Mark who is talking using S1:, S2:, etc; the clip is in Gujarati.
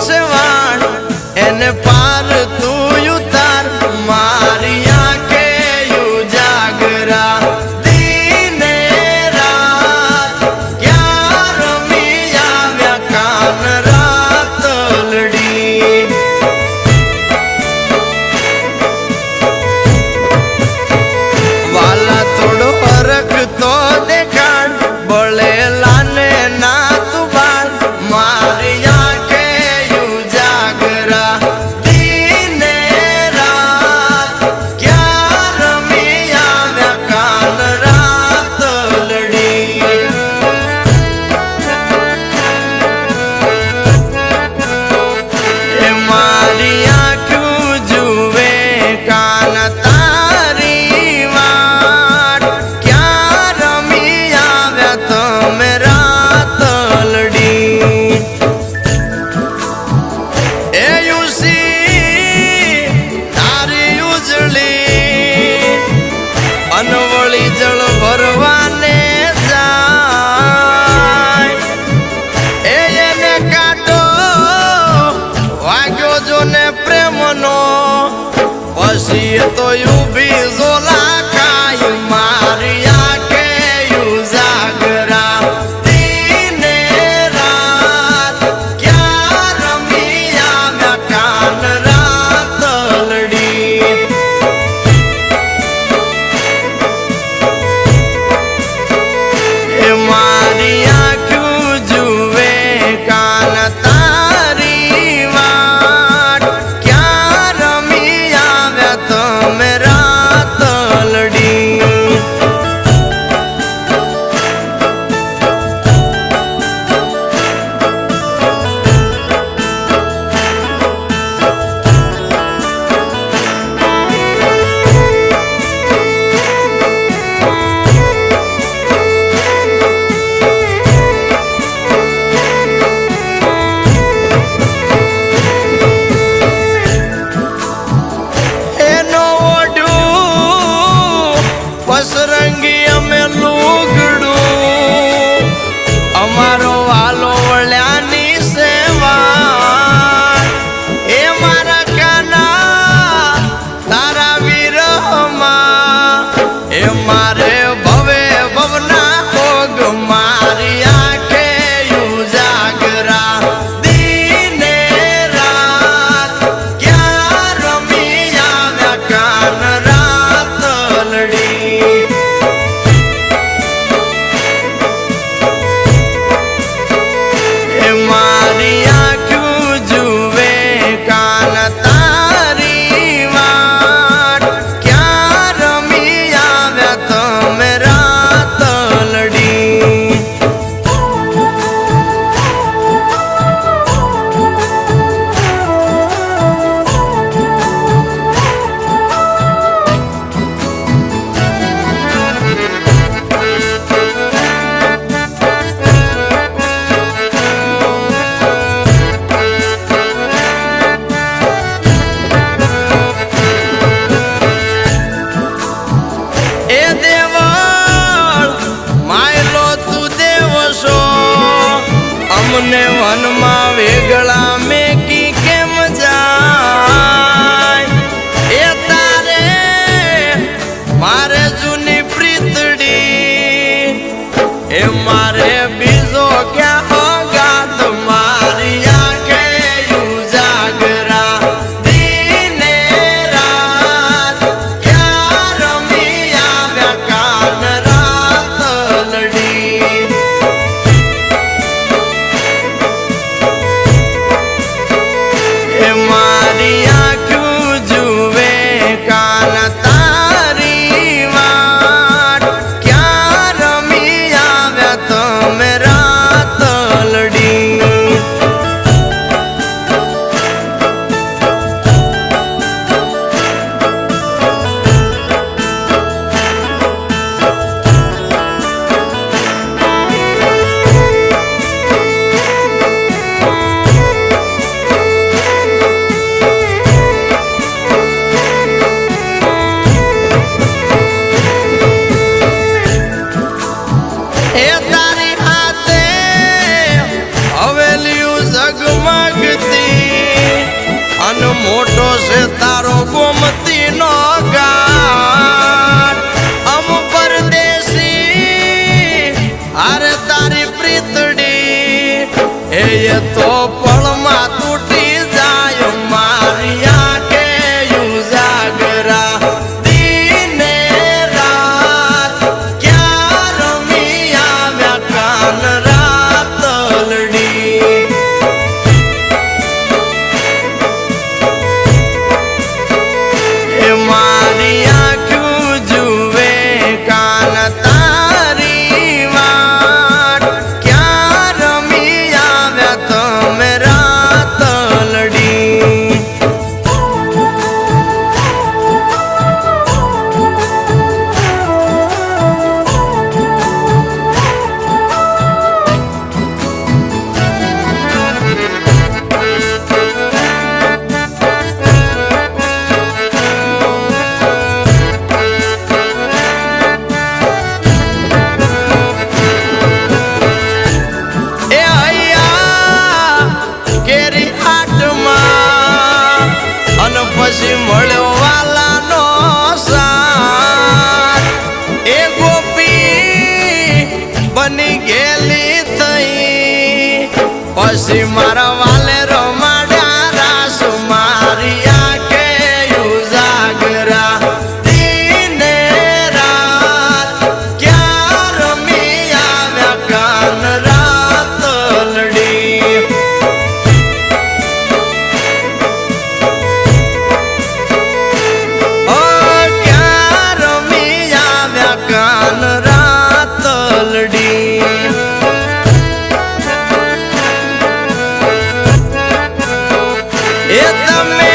S1: છે વાણ એને પાર તું ઉતાર મારી આંખે ઉજાગરા દીને રાત ક્યાં રમી આવ્યા કાન રાતલડી વાલા થોડો ફરક તો દેખાડ બળેલા ને ના તું બાળ મારી આંખે ઉજાગરા દીને રાત ક્યાં રમી આવ્યા કાન રાતલડી એ મારી આંખું જુએ કાન તારી વાટ ક્યાં રમી આવ્યા તમે રાતલડી એ યુસી તારી ઉજળી અનવળી જળ ભરવાને જાય એને કાઢો વાગ્યો જો ને પ્રેમનો પછી તો ઊભી ઝોલા ખાય મારી આંખે ઉજાગરા દીને રાત ક્યાં રમી આવ્યા કાન રાતલડી એ મારી આંખું જુએ કાન તારી વાટ ક્યાં રમી આવ્યા તમે રાતલડી એનો ઓઢું પસરંગી અમે લુગડું અમારો વાલો વળ્યાની સેવા એ મારા કાના તારા વિરહમાં એ મારે ભવે ભવના ભોગ મારી આંખે ઉજાગરા દીને રાત ક્યાં રમી આવ્યા કાન રાતલડી એ મારી આંખું જુએ કાન તારી વાટ ક્યાં રમી આવ્યા તમે રાતલડી એ દેવળ માયલો તું દેવશો અમને વનમાં વેગળા મેકી કેમ જાય એ તારે મારે જૂની પ્રીતડી એ મારે બીજો ક્યાં ગાત મારી આંખે ઉજાગરા દીને રાત ક્યાં રમી આવ્યા કાન રાતલડી એ મારી આંખું જુએ કાન તારી વાટ ક્યાં રમી આવ્યા તમે મોટો છે તારો ગોમતી નો ઘાટ અમ પરદેશી અરે તારી પ્રીતડી એ તો પળમાં તૂટી જાય મારી આંખે ઉજાગરા દિને રાત ક્યાં રમી આવ્યા કાન રાતલડી એ મારી આંખું જુએ કાન તારી વાટ ક્યાં રમી આવ્યા તમે રાતલડી એ હૈયા કેરી આટમાં અને પછી મળ્યો વાલાનો સાથ એ ગોપી બની ગયેલી થઈ પછી મારા વાલે રમાડ્યા રાસ મારી આંખે ઉજાગરા દિને રાત ક્યાં રમી આવ્યા કાન રાતલડી ઓ ક્યાં રમી આવ્યા કાન રાતલડી એ તમે